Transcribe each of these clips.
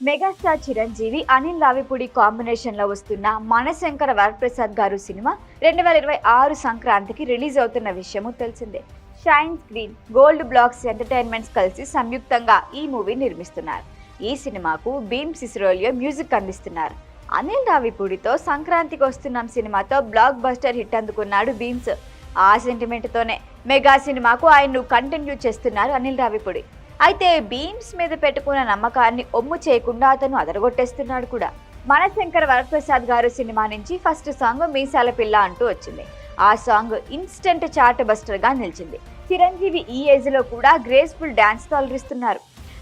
Megastar Chiranjeevi Anil Ravipudi combination లో వస్తున్న మనశంకర వరప్రసాద్ గారు సినిమా 2026 సంక్రాంతికి రిలీజ్ అవుతున్న విషయము తెలిసిందే. Shine screen, gold blocks entertainments కలిసి సంయుక్తంగా ఈ మూవీ నిర్మిస్తున్నారు. ఈ సినిమాకు భీమ్ సిసిరోలియో మ్యూజిక్ అందిస్తున్నారు. అనిల్ రావిపూడితో సంక్రాంతికి వస్తున్న సినిమాతో బ్లాక్ బస్టర్ హిట్ అందుకున్నాడు భీమ్స్. ఆ సెంటిమెంట్ తోనే మెగా సినిమాకు ఆయన్ను కంటిన్యూ చేస్తున్నారు అనిల్ రావిపూడి. అయితే భీమ్స్ మీద పెట్టుకున్న నమ్మకాన్ని ఒమ్ము చేయకుండా అతను అదరగొట్టేస్తున్నాడు కూడా. మనశంకర వరప్రసాద్ గారు సినిమా నుంచి ఫస్ట్ సాంగ్ మీసాల పిల్ల అంటూ వచ్చింది. ఆ సాంగ్ ఇన్స్టెంట్ చార్ట్ బస్టర్ గా నిలిచింది. చిరంజీవి ఈ ఏజ్ లో కూడా గ్రేస్ఫుల్ డాన్స్ తో అలరిస్తున్నారు.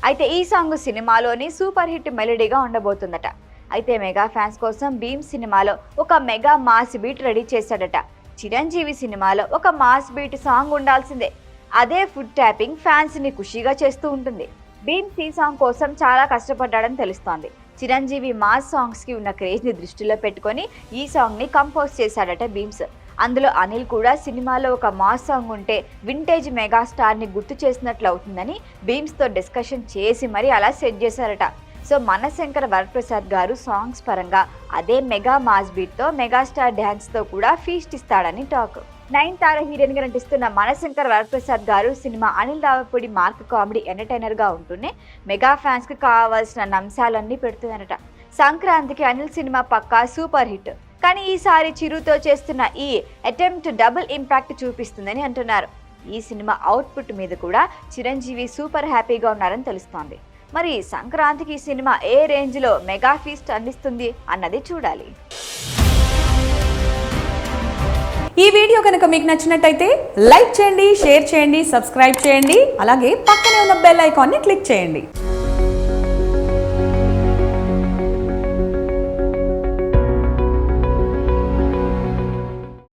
అయితే ఈ సాంగ్ సినిమాలోని సూపర్ హిట్ మెలోడీగా ఉండబోతుందట. అయితే మెగా ఫ్యాన్స్ కోసం భీమ్ సినిమాలో ఒక మెగా మాస్ బీట్ రెడీ చేశాడట. చిరంజీవి సినిమాలో ఒక మాస్ బీట్ సాంగ్ ఉండాల్సిందే. అదే ఫుడ్ ట్యాపింగ్ ఫ్యాన్స్ ని ఖుషీగా చేస్తూ ఉంటుంది. భీమ్స్ ఈ సాంగ్ కోసం చాలా కష్టపడ్డాడని తెలుస్తోంది. చిరంజీవి మాస్ సాంగ్స్ కి ఉన్న క్రేజ్ ని దృష్టిలో పెట్టుకొని ఈ సాంగ్ ని కంపోజ్ చేశాడట భీమ్స్. అందులో అనిల్ కూడా సినిమాలో ఒక మాస్ సాంగ్ ఉంటే వింటేజ్ మెగాస్టార్ ని గుర్తు చేసినట్లు అవుతుందని భీమ్స్ తో డిస్కషన్ చేసి మరి అలా సెట్ చేశారట. సో మనశంకర వరప్రసాద్ గారు సాంగ్స్ పరంగా అదే మెగా మాస్ బీట్ తో మెగాస్టార్ డ్యాన్స్ తో కూడా ఫీస్ట్ ఇస్తాడని టాక్. నయనతార హీరోయిన్ గా నటిస్తున్న మనశంకర వరప్రసాద్ గారు cinema Anil Ravipudi mark comedy entertainer గా ఉంటూనే మెగా ఫ్యాన్స్ కి కావాల్సిన అంశాలన్నీ పెడుతుందనట. సంక్రాంతికి అనిల్ సినిమా పక్కా సూపర్ హిట్, కానీ ఈసారి చిరుతో చేస్తున్న ఈ అటెంప్ట్ డబుల్ ఇంపాక్ట్ చూపిస్తుందని అంటున్నారు. ఈ సినిమా అవుట్పుట్ మీద కూడా చిరంజీవి సూపర్ హ్యాపీగా ఉన్నారని తెలుస్తోంది. మరి సంక్రాంతికి ఈ సినిమా ఏ రేంజ్ లో మెగా ఫీస్ట్ అందిస్తుంది అన్నది చూడాలి. ఈ వీడియో కనుక మీకు నచ్చినట్టయితే లైక్ చేయండి, షేర్ చేయండి, సబ్స్క్రైబ్ చేయండి. అలాగే పక్కనే ఉన్న బెల్ ఐకాన్ని క్లిక్ చేయండి.